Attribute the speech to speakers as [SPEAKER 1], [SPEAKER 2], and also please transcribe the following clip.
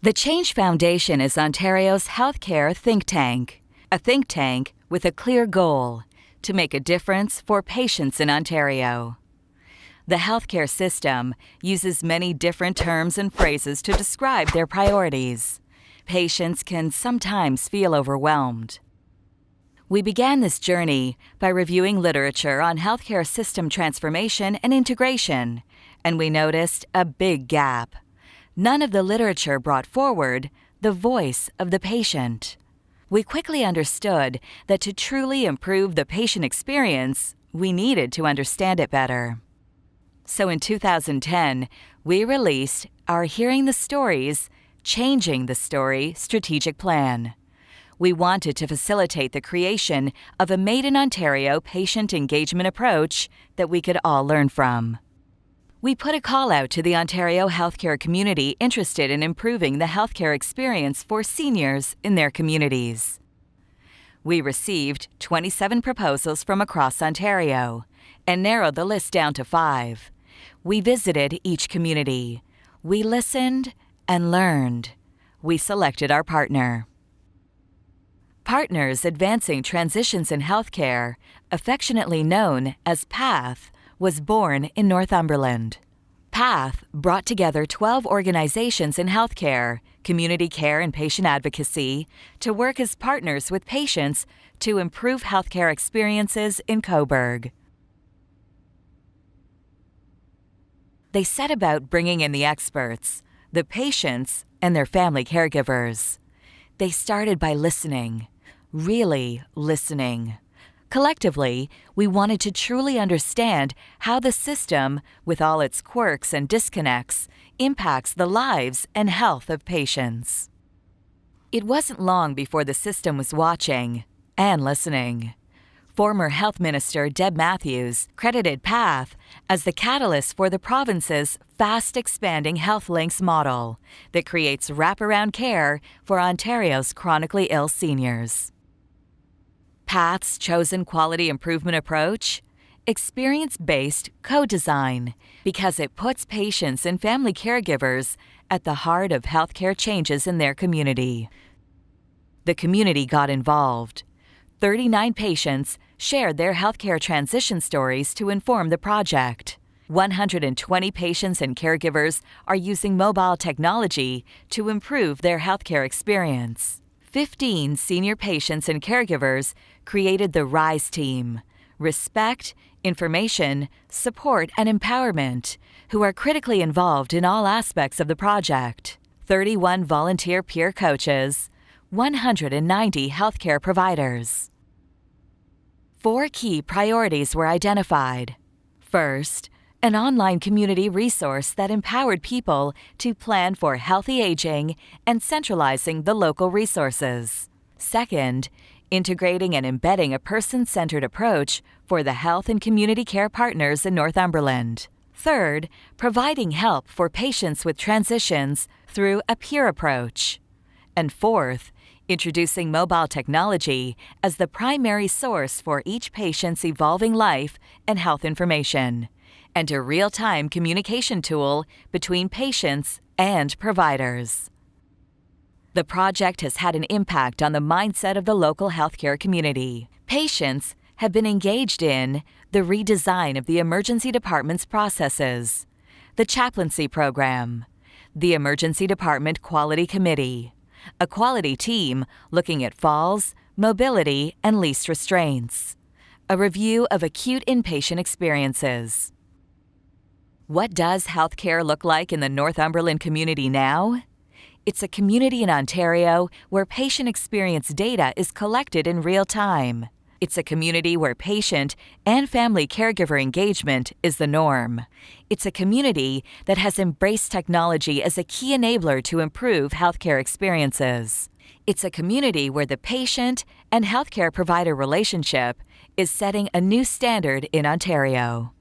[SPEAKER 1] The Change Foundation is Ontario's healthcare think tank, a think tank with a clear goal to make a difference for patients in Ontario. The healthcare system uses many different terms and phrases to describe their priorities. Patients can sometimes feel overwhelmed. We began this journey by reviewing literature on healthcare system transformation and integration, and we noticed a big gap. None of the literature brought forward the voice of the patient. We quickly understood that to truly improve the patient experience, we needed to understand it better. So in 2010, we released our Hearing the Stories, Changing the Story strategic plan. We wanted to facilitate the creation of a made-in-Ontario patient engagement approach that we could all learn from. We put a call out to the Ontario healthcare community interested in improving the healthcare experience for seniors in their communities. We received 27 proposals from across Ontario and narrowed the list down to 5. We visited each community. We listened and learned. We selected our partner. Partners Advancing Transitions in Healthcare, affectionately known as PATH, was born in Northumberland. PATH brought together 12 organizations in healthcare, community care and patient advocacy to work as partners with patients to improve healthcare experiences in Cobourg. They set about bringing in the experts, the patients, and their family caregivers. They started by listening, really listening. Collectively, we wanted to truly understand how the system, with all its quirks and disconnects, impacts the lives and health of patients. It wasn't long before the system was watching and listening. Former Health Minister Deb Matthews credited PATH as the catalyst for the province's fast-expanding Health Links model that creates wraparound care for Ontario's chronically ill seniors. PATH's chosen quality improvement approach? Experience-based co-design, because it puts patients and family caregivers at the heart of healthcare changes in their community. The community got involved. 39 patients shared their healthcare transition stories to inform the project. 120 patients and caregivers are using mobile technology to improve their healthcare experience. 15 senior patients and caregivers created the RISE team, Respect, Information, Support, and Empowerment, who are critically involved in all aspects of the project. 31 volunteer peer coaches, 190 healthcare providers. 4 key priorities were identified. First, an online community resource that empowered people to plan for healthy aging and centralizing the local resources. Second, integrating and embedding a person-centered approach for the health and community care partners in Northumberland. Third, providing help for patients with transitions through a peer approach. And fourth, introducing mobile technology as the primary source for each patient's evolving life and health information, and a real-time communication tool between patients and providers. The project has had an impact on the mindset of the local healthcare community. Patients have been engaged in the redesign of the emergency department's processes, the chaplaincy program, the emergency department quality committee, a quality team looking at falls, mobility, and least restraints, a review of acute inpatient experiences. What does healthcare look like in the Northumberland community now? It's a community in Ontario where patient experience data is collected in real time. It's a community where patient and family caregiver engagement is the norm. It's a community that has embraced technology as a key enabler to improve healthcare experiences. It's a community where the patient and healthcare provider relationship is setting a new standard in Ontario.